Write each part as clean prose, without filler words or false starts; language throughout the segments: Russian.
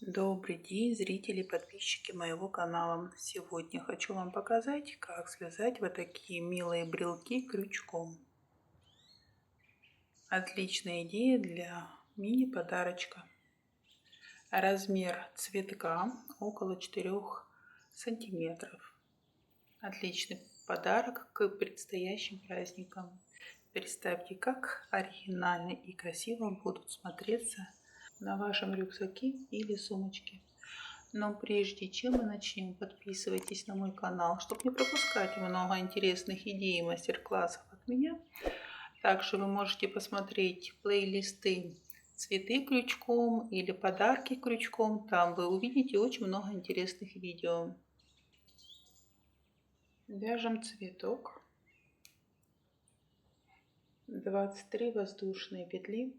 Добрый день, зрители и подписчики моего канала. Сегодня хочу вам показать, как связать вот такие милые брелки крючком. Отличная идея для мини-подарочка. Размер цветка около 4 сантиметров. Отличный подарок к предстоящим праздникам. Представьте, как оригинально и красиво будут смотреться на вашем рюкзаке или сумочке. Но прежде чем мы начнем, подписывайтесь на мой канал, чтобы не пропускать много интересных идей и мастер-классов от меня. Также вы можете посмотреть плейлисты «Цветы крючком» или «Подарки крючком». Там вы увидите очень много интересных видео. Вяжем цветок. 23 воздушные петли.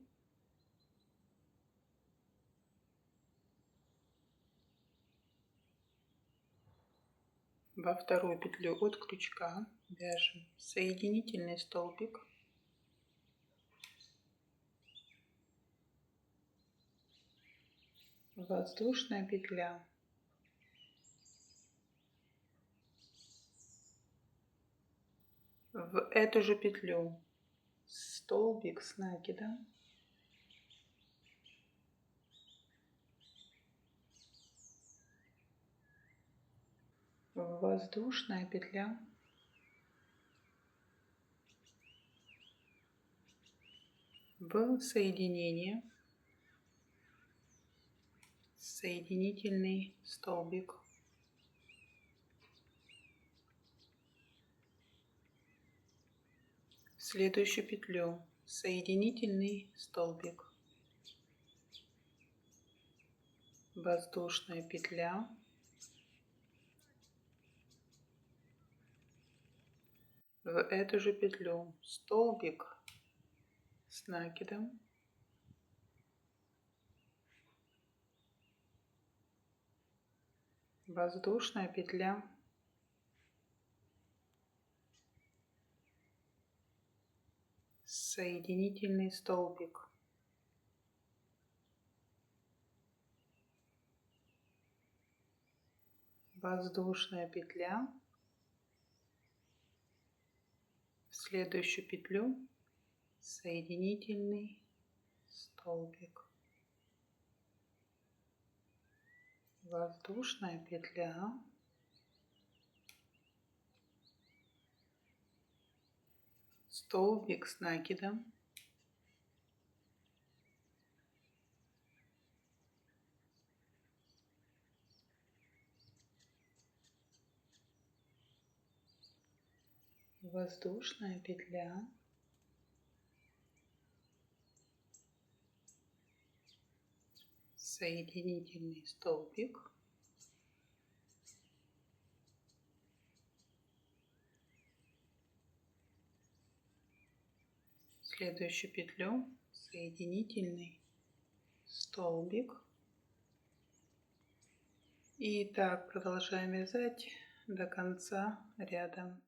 Во вторую петлю от крючка вяжем соединительный столбик. Воздушная петля. В эту же петлю столбик с накидом. Воздушная петля. В соединение. Соединительный столбик. В следующую петлю соединительный столбик. Воздушная петля. В эту же петлю столбик с накидом. Воздушная петля. Соединительный столбик. Воздушная петля. В следующую петлю соединительный столбик. Воздушная петля. Столбик с накидом. Воздушная петля. Соединительный столбик. В следующую петлю соединительный столбик. И так продолжаем вязать до конца ряда.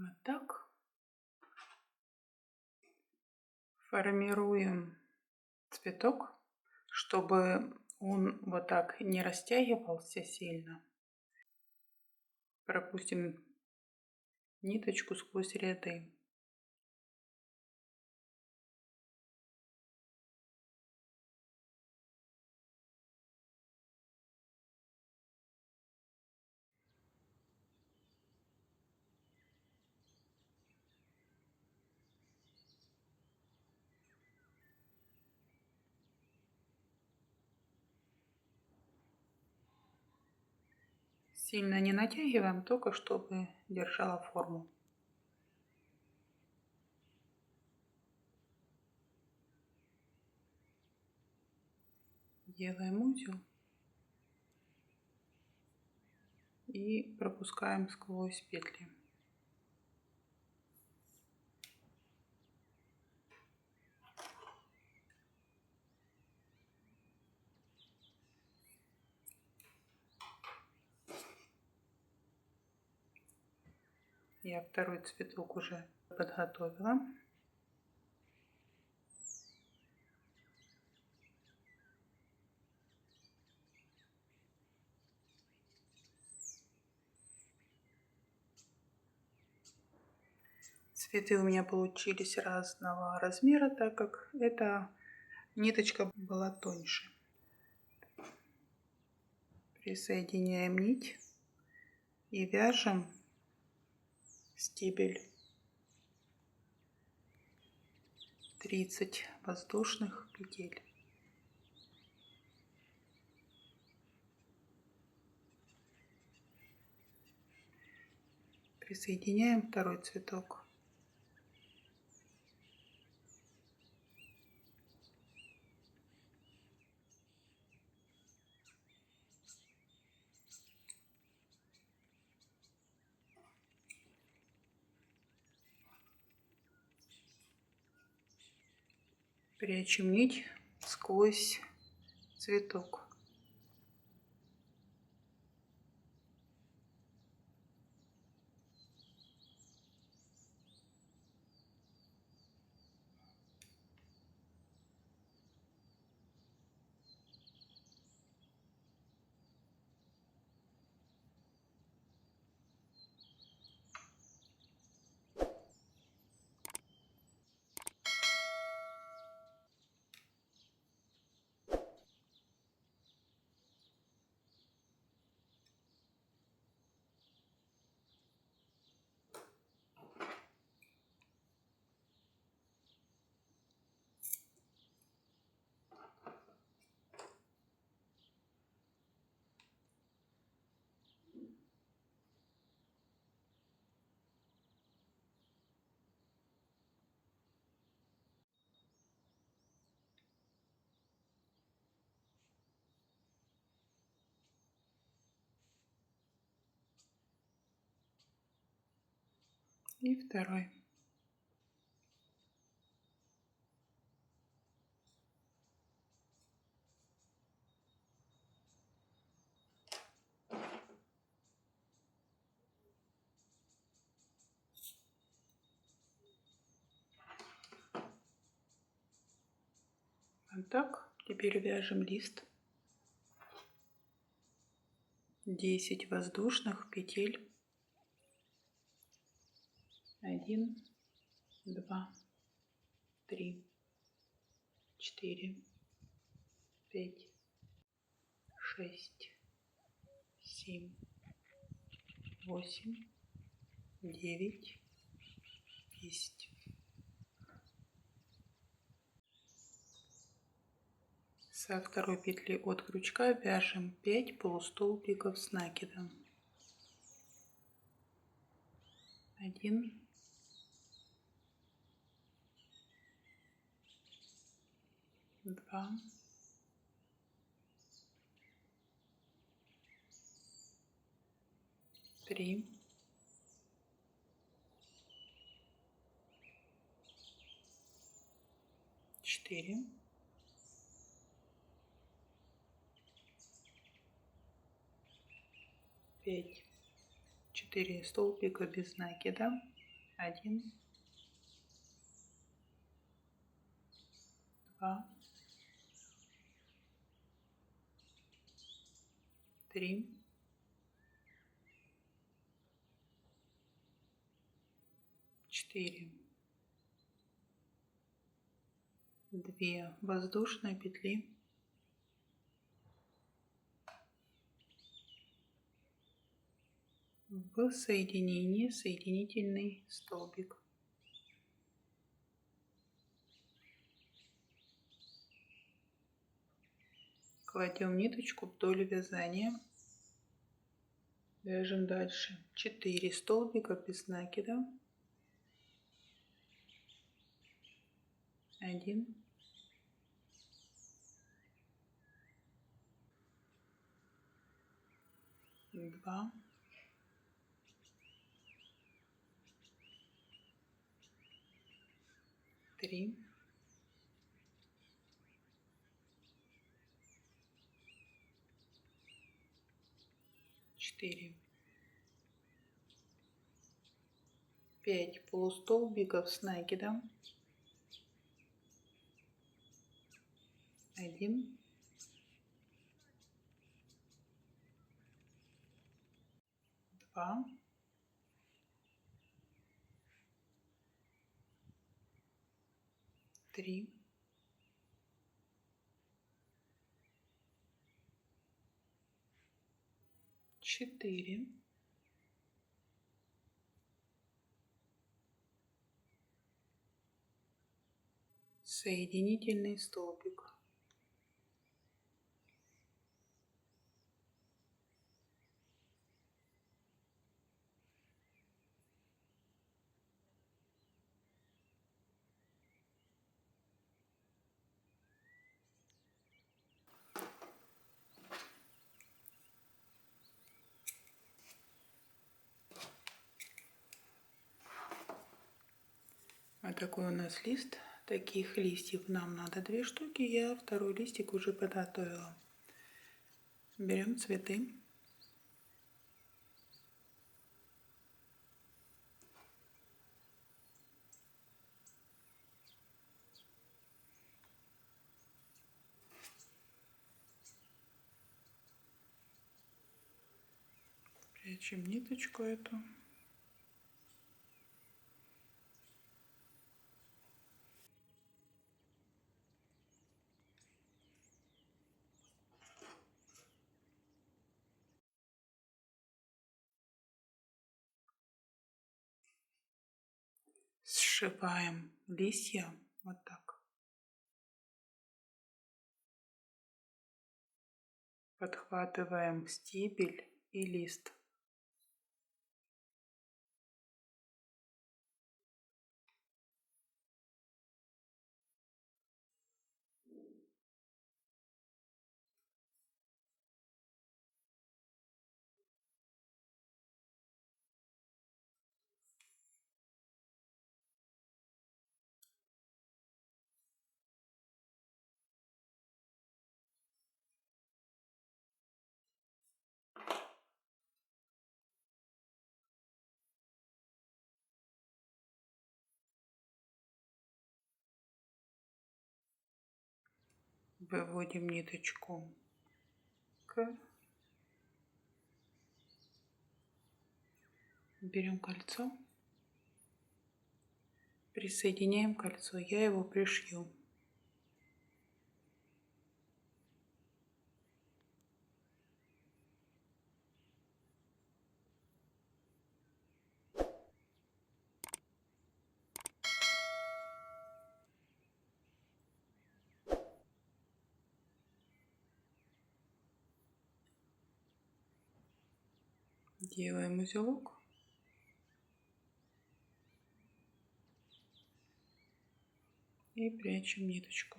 Вот так. Формируем цветок, чтобы он вот так не растягивался сильно. Пропустим ниточку сквозь ряды. Сильно не натягиваем, только чтобы держала форму. Делаем узел. и пропускаем сквозь петли. Я второй цветок уже подготовила. Цветы у меня получились разного размера, так как эта ниточка была тоньше. Присоединяем нить и вяжем стебель. 30 воздушных петель. Присоединяем второй цветок. Прячем нить сквозь цветок. И второй. Вот так. Теперь вяжем лист. 10 воздушных петель. 1, 2, 3, 4, 5, 6, 7, 8, 9, 10. Со второй петли от крючка вяжем 5 полустолбиков с накидом. 1, 2, 3, 4, 5. 4 столбика без накида. 1, 2, 3, 4. 2 воздушные петли. В соединении соединительный столбик. Кладем ниточку вдоль вязания. Вяжем дальше 4 столбика без накида. 1, 2, 3, 4, 5 полустолбиков с накидом, 1, 2, 3, 4, 1 соединительный столбик. Вот такой у нас лист. Таких листьев нам надо 2 штуки. Я второй листик уже подготовила. Берем цветы. Прячем ниточку эту. Сшиваем листья вот так. Подхватываем стебель и лист. Выводим ниточку берем кольцо, присоединяем кольцо, я его пришью. Делаем узелок. И прячем ниточку.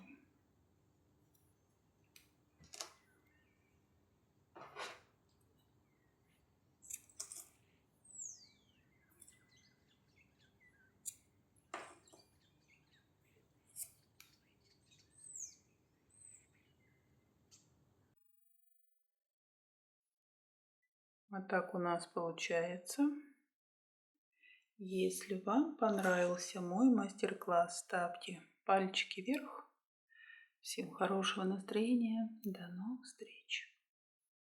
Вот так у нас получается. Если вам понравился мой мастер-класс, ставьте пальчики вверх. Всем хорошего настроения. До новых встреч.